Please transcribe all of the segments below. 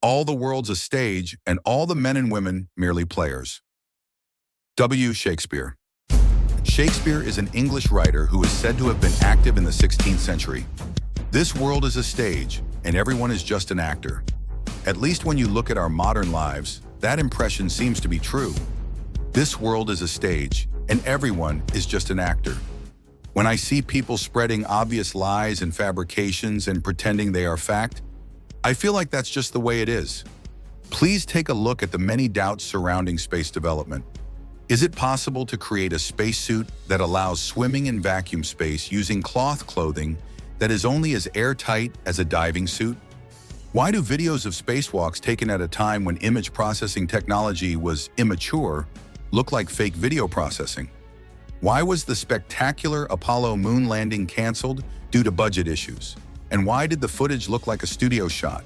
All the world's a stage, and all the men and women merely players. W. Shakespeare. Shakespeare is an English writer who is said to have been active in the 16th century. This world is a stage, and everyone is just an actor. At least when you look at our modern lives, that impression seems to be true. This world is a stage, and everyone is just an actor. When I see people spreading obvious lies and fabrications and pretending they are fact, I feel like that's just the way it is. Please take a look at the many doubts surrounding space development. Is it possible to create a spacesuit that allows swimming in vacuum space using cloth clothing that is only as airtight as a diving suit? Why do videos of spacewalks taken at a time when image processing technology was immature look like fake video processing? Why was the spectacular Apollo moon landing canceled due to budget issues? And why did the footage look like a studio shot?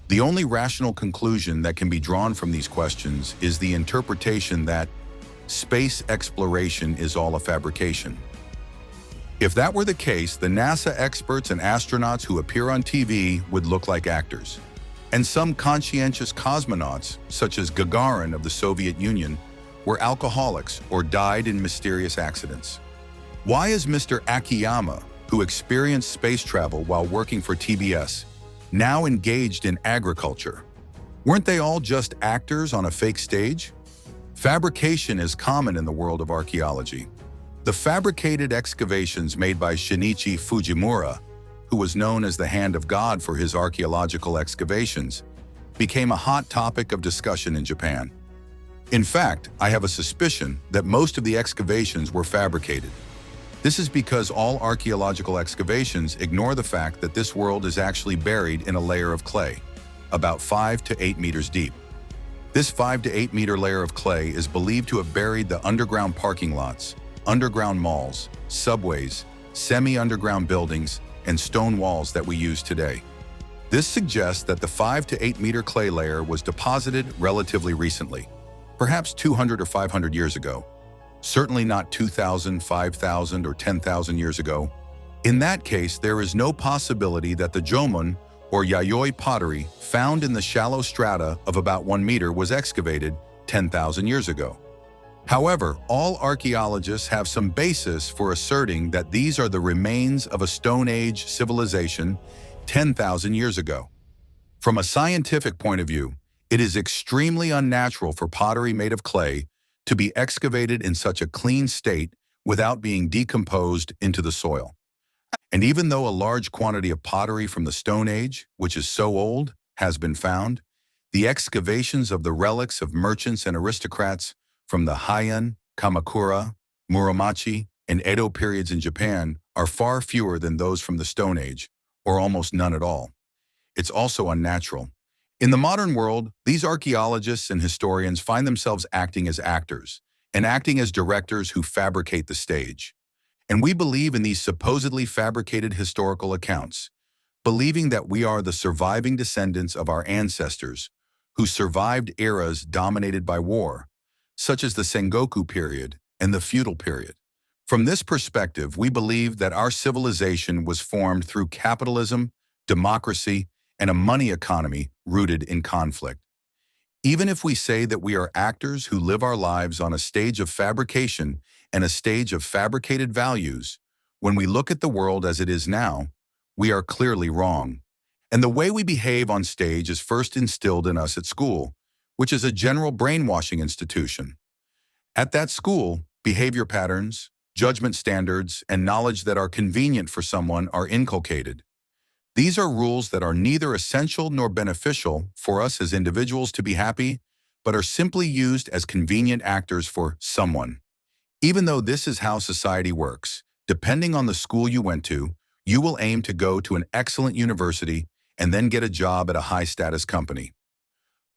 The only rational conclusion that can be drawn from these questions is the interpretation that space exploration is all a fabrication. If that were the case, the NASA experts and astronauts who appear on TV would look like actors. And some conscientious cosmonauts, such as Gagarin of the Soviet Union, were alcoholics or died in mysterious accidents. Why is Mr. Akiyama, who experienced space travel while working for TBS, now engaged in agriculture? Weren't they all just actors on a fake stage? Fabrication is common in the world of archaeology. The fabricated excavations made by Shinichi Fujimura, who was known as the Hand of God for his archaeological excavations, became a hot topic of discussion in Japan. In fact, I have a suspicion that most of the excavations were fabricated. This is because all archaeological excavations ignore the fact that this world is actually buried in a layer of clay, about 5 to 8 meters deep. This 5 to 8 meter layer of clay is believed to have buried the underground parking lots, underground malls, subways, semi-underground buildings, and stone walls that we use today. This suggests that the 5 to 8 meter clay layer was deposited relatively recently, perhaps 200 or 500 years ago. Certainly not 2,000, 5,000, or 10,000 years ago. In that case, there is no possibility that the Jomon, or Yayoi pottery, found in the shallow strata of about 1 meter was excavated 10,000 years ago. However, all archaeologists have some basis for asserting that these are the remains of a Stone Age civilization 10,000 years ago. From a scientific point of view, it is extremely unnatural for pottery made of clay to be excavated in such a clean state without being decomposed into the soil. And even though a large quantity of pottery from the Stone Age, which is so old, has been found, the excavations of the relics of merchants and aristocrats from the Heian, Kamakura, Muromachi, and Edo periods in Japan are far fewer than those from the Stone Age, or almost none at all. It's also unnatural. In the modern world, these archaeologists and historians find themselves acting as actors, and acting as directors who fabricate the stage. And we believe in these supposedly fabricated historical accounts, believing that we are the surviving descendants of our ancestors who survived eras dominated by war, such as the Sengoku period and the feudal period. From this perspective, we believe that our civilization was formed through capitalism, democracy, and a money economy rooted in conflict. Even if we say that we are actors who live our lives on a stage of fabrication and a stage of fabricated values, when we look at the world as it is now, we are clearly wrong. And the way we behave on stage is first instilled in us at school, which is a general brainwashing institution. At that school, behavior patterns, judgment standards, and knowledge that are convenient for someone are inculcated. These are rules that are neither essential nor beneficial for us as individuals to be happy, but are simply used as convenient actors for someone. Even though this is how society works, depending on the school you went to, you will aim to go to an excellent university and then get a job at a high-status company.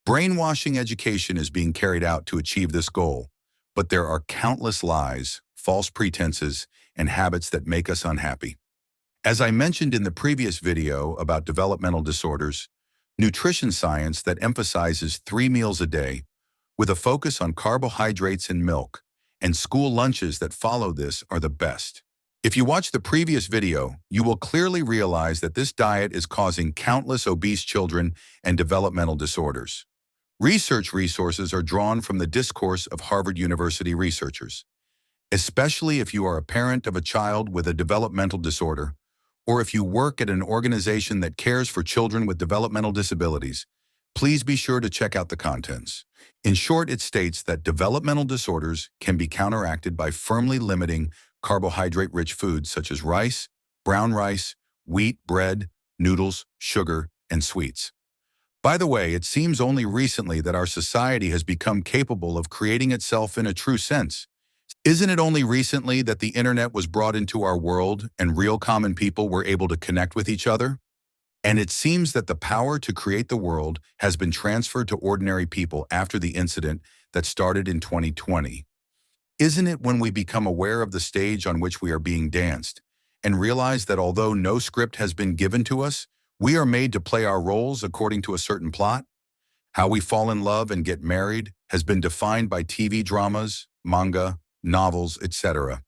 Brainwashing education is being carried out to achieve this goal, but there are countless lies, false pretenses, and habits that make us unhappy. As I mentioned in the previous video about developmental disorders, nutrition science that emphasizes 3 meals a day, with a focus on carbohydrates and milk, and school lunches that follow this are the best. If you watch the previous video, you will clearly realize that this diet is causing countless obese children and developmental disorders. Research resources are drawn from the discourse of Harvard University researchers. Especially if you are a parent of a child with a developmental disorder, or if you work at an organization that cares for children with developmental disabilities, please be sure to check out the contents. In short, it states that developmental disorders can be counteracted by firmly limiting carbohydrate-rich foods such as rice, brown rice, wheat, bread, noodles, sugar, and sweets. By the way, it seems only recently that our society has become capable of creating itself in a true sense. Isn't it only recently that the internet was brought into our world and real common people were able to connect with each other? And it seems that the power to create the world has been transferred to ordinary people after the incident that started in 2020. Isn't it when we become aware of the stage on which we are being danced and realize that although no script has been given to us, we are made to play our roles according to a certain plot? How we fall in love and get married has been defined by TV dramas, manga, novels, etc.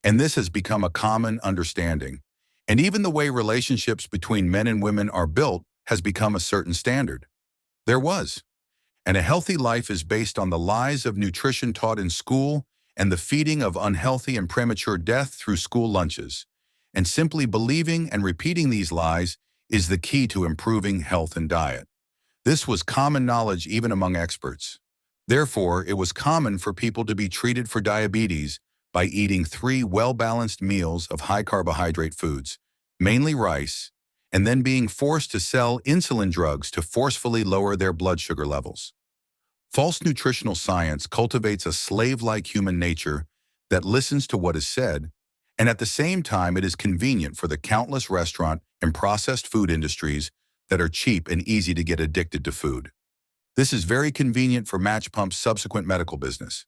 And this has become a common understanding. And even the way relationships between men and women are built has become a certain standard. There was. And a healthy life is based on the lies of nutrition taught in school and the feeding of unhealthy and premature death through school lunches. And simply believing and repeating these lies is the key to improving health and diet. This was common knowledge even among experts. Therefore, it was common for people to be treated for diabetes by eating 3 well-balanced meals of high-carbohydrate foods, mainly rice, and then being forced to sell insulin drugs to forcefully lower their blood sugar levels. False nutritional science cultivates a slave-like human nature that listens to what is said, and at the same time it is convenient for the countless restaurant and processed food industries that are cheap and easy to get addicted to food. This is very convenient for Match Pump's subsequent medical business.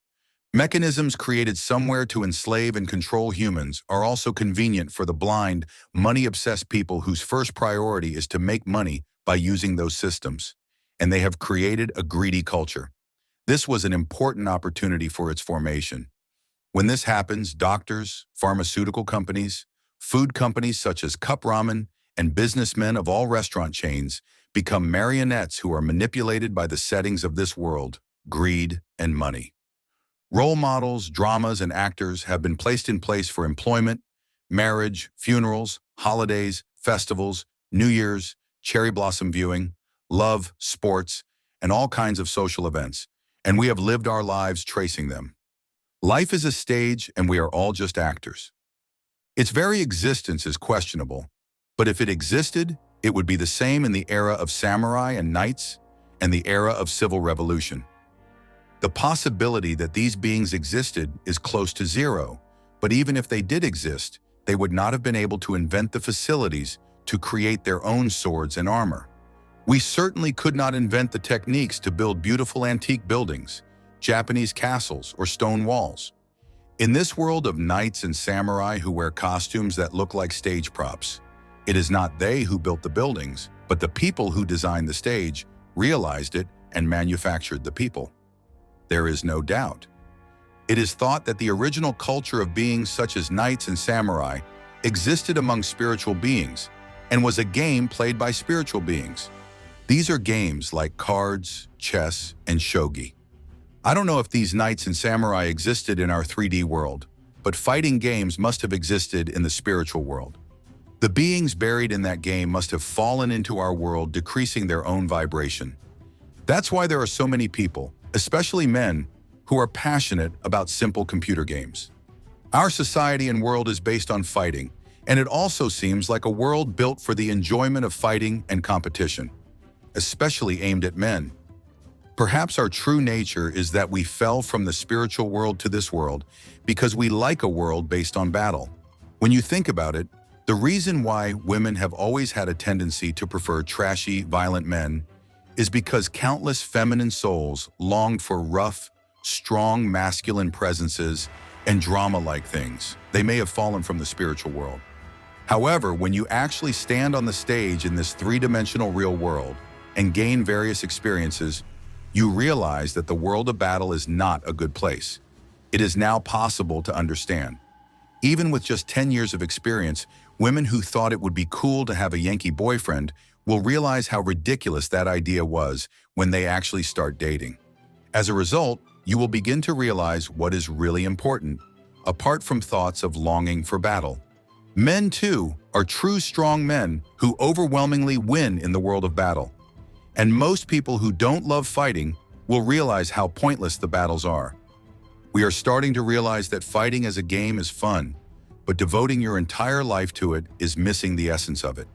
Mechanisms created somewhere to enslave and control humans are also convenient for the blind, money-obsessed people whose first priority is to make money by using those systems, and they have created a greedy culture. This was an important opportunity for its formation. When this happens, doctors, pharmaceutical companies, food companies such as Cup Ramen, and businessmen of all restaurant chains become marionettes who are manipulated by the settings of this world, greed, and money. Role models, dramas, and actors have been placed in place for employment, marriage, funerals, holidays, festivals, New Year's, cherry blossom viewing, love, sports, and all kinds of social events, and we have lived our lives tracing them. Life is a stage, and we are all just actors. Its very existence is questionable, but if it existed, it would be the same in the era of samurai and knights and the era of civil revolution. The possibility that these beings existed is close to zero, but even if they did exist, they would not have been able to invent the facilities to create their own swords and armor. We certainly could not invent the techniques to build beautiful antique buildings, Japanese castles, or stone walls. In this world of knights and samurai who wear costumes that look like stage props, it is not they who built the buildings, but the people who designed the stage, realized it, and manufactured the people. There is no doubt. It is thought that the original culture of beings such as knights and samurai existed among spiritual beings and was a game played by spiritual beings. These are games like cards, chess, and shogi. I don't know if these knights and samurai existed in our 3D world, but fighting games must have existed in the spiritual world. The beings buried in that game must have fallen into our world, decreasing their own vibration. That's why there are so many people, especially men, who are passionate about simple computer games. Our society and world is based on fighting, and it also seems like a world built for the enjoyment of fighting and competition, especially aimed at men. Perhaps our true nature is that we fell from the spiritual world to this world because we like a world based on battle. When you think about it, the reason why women have always had a tendency to prefer trashy, violent men is because countless feminine souls longed for rough, strong, masculine presences and drama-like things. They may have fallen from the spiritual world. However, when you actually stand on the stage in this three-dimensional real world and gain various experiences, you realize that the world of battle is not a good place. It is now possible to understand. Even with just 10 years of experience, women who thought it would be cool to have a Yankee boyfriend will realize how ridiculous that idea was when they actually start dating. As a result, you will begin to realize what is really important, apart from thoughts of longing for battle. Men, too, are true strong men who overwhelmingly win in the world of battle. And most people who don't love fighting will realize how pointless the battles are. We are starting to realize that fighting as a game is fun, but devoting your entire life to it is missing the essence of it.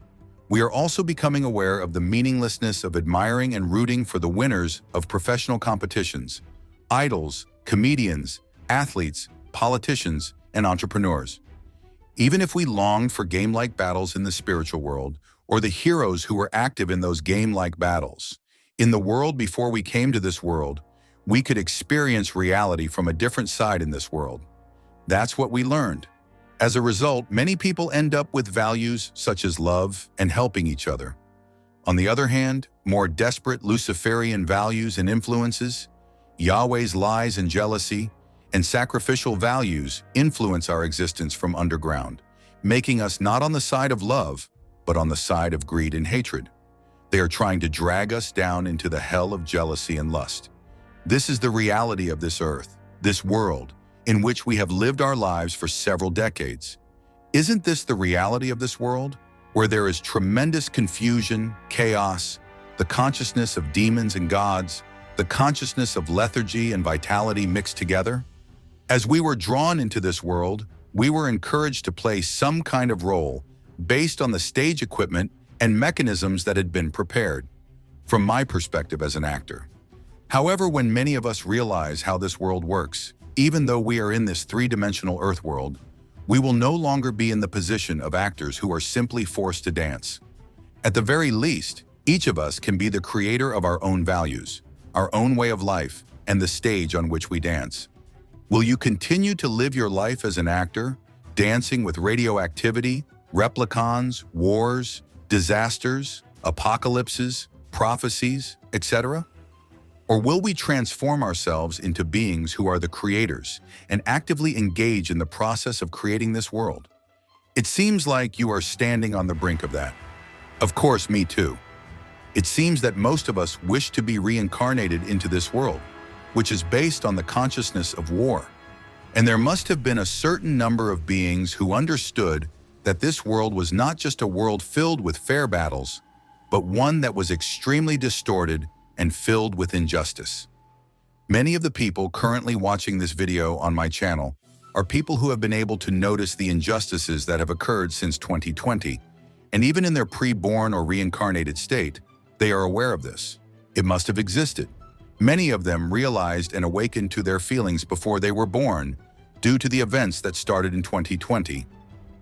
We are also becoming aware of the meaninglessness of admiring and rooting for the winners of professional competitions, idols, comedians, athletes, politicians, and entrepreneurs. Even if we longed for game-like battles in the spiritual world, or the heroes who were active in those game-like battles, in the world before we came to this world, we could experience reality from a different side in this world. That's what we learned. As a result, many people end up with values such as love and helping each other. On the other hand, more desperate Luciferian values and influences, Yahweh's lies and jealousy, and sacrificial values influence our existence from underground, making us not on the side of love, but on the side of greed and hatred. They are trying to drag us down into the hell of jealousy and lust. This is the reality of this earth, this world, in which we have lived our lives for several decades. Isn't this the reality of this world, where there is tremendous confusion, chaos, the consciousness of demons and gods, the consciousness of lethargy and vitality mixed together? As we were drawn into this world, we were encouraged to play some kind of role based on the stage equipment and mechanisms that had been prepared, from my perspective as an actor. However, when many of us realize how this world works, even though we are in this three-dimensional earth world, we will no longer be in the position of actors who are simply forced to dance. At the very least, each of us can be the creator of our own values, our own way of life, and the stage on which we dance. Will you continue to live your life as an actor, dancing with radioactivity, replicons, wars, disasters, apocalypses, prophecies, etc.? Or will we transform ourselves into beings who are the creators and actively engage in the process of creating this world? It seems like you are standing on the brink of that. Of course, me too. It seems that most of us wish to be reincarnated into this world, which is based on the consciousness of war. And there must have been a certain number of beings who understood that this world was not just a world filled with fair battles, but one that was extremely distorted and filled with injustice. Many of the people currently watching this video on my channel are people who have been able to notice the injustices that have occurred since 2020, and even in their pre-born or reincarnated state, they are aware of this. It must have existed. Many of them realized and awakened to their feelings before they were born, due to the events that started in 2020.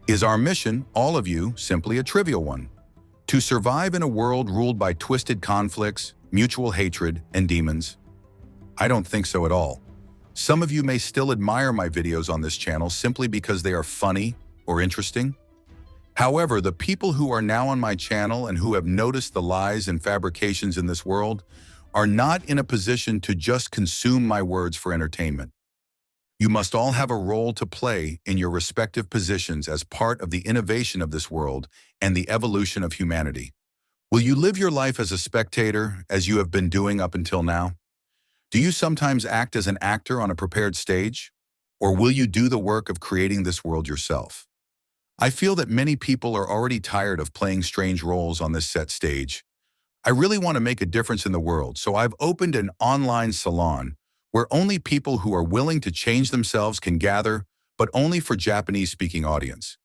Is our mission, all of you, simply a trivial one? To survive in a world ruled by twisted conflicts, mutual hatred, and demons? I don't think so at all. Some of you may still admire my videos on this channel simply because they are funny or interesting. However, the people who are now on my channel and who have noticed the lies and fabrications in this world are not in a position to just consume my words for entertainment. You must all have a role to play in your respective positions as part of the innovation of this world and the evolution of humanity. Will you live your life as a spectator, as you have been doing up until now? Do you sometimes act as an actor on a prepared stage? Or will you do the work of creating this world yourself? I feel that many people are already tired of playing strange roles on this set stage. I really want to make a difference in the world, so I've opened an online salon where only people who are willing to change themselves can gather, but only for Japanese-speaking audience.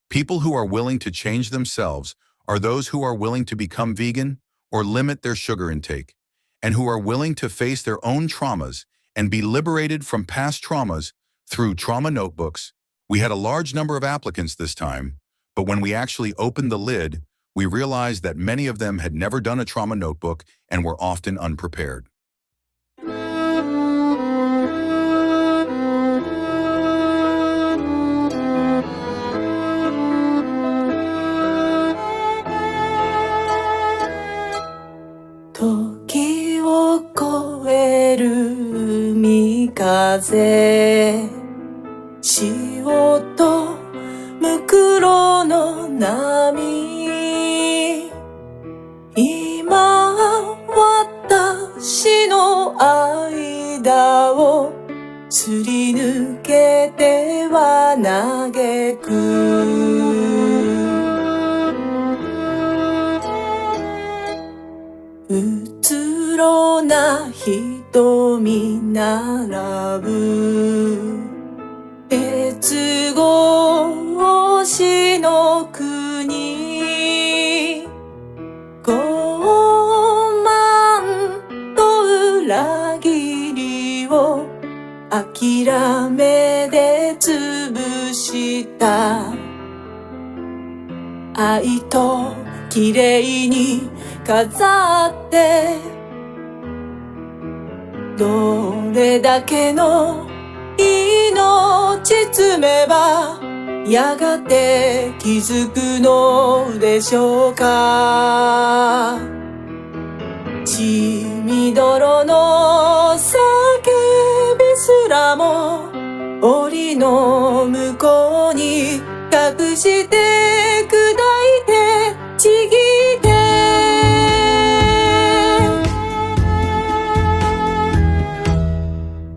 People who are willing to change themselves are those who are willing to become vegan or limit their sugar intake, and who are willing to face their own traumas and be liberated from past traumas through trauma notebooks. We had a large number of applicants this time, but when we actually opened the lid, we realized that many of them had never done a trauma notebook and were often unprepared. "時を超える海風」「潮と死の間をすり抜けては嘆くうつろな瞳並ぶ鉄格子の国傲慢と裏切りを諦めで潰した愛と綺麗に飾ってどれだけの命詰めばやがて気づくのでしょうか血みどろの叫びすらも檻の向こうに隠して砕いてちぎって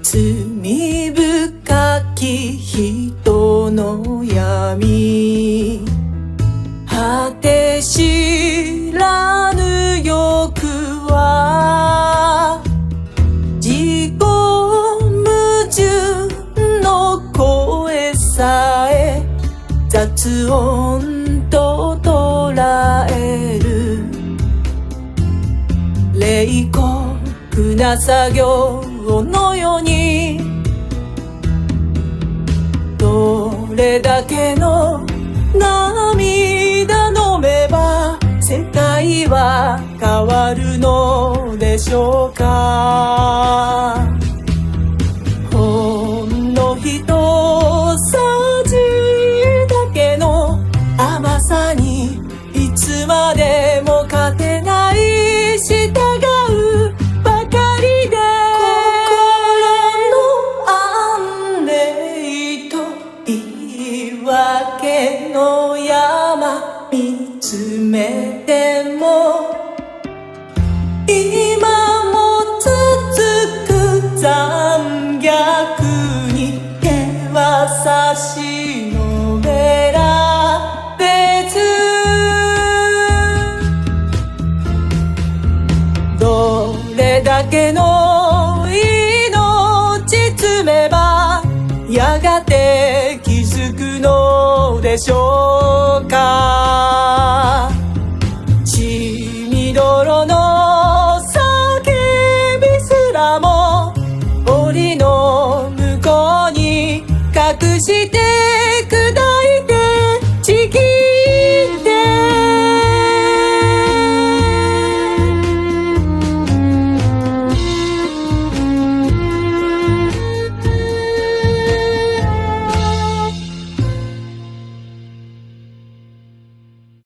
罪深き人の闇果て知らぬ欲は自己矛盾の声さえ雑音と捉える冷酷な作業のようにどれだけの涙飲めば世界は変わるのでしょうかほんのひとさじだけの甘さにいつまでも勝てない従うばかりで訳の山見つめても今も続く残虐に手は差し伸べられずどれだけの命詰めばやがて気づくのでしょうか血みどろの叫びすらも檻の向こうに隠して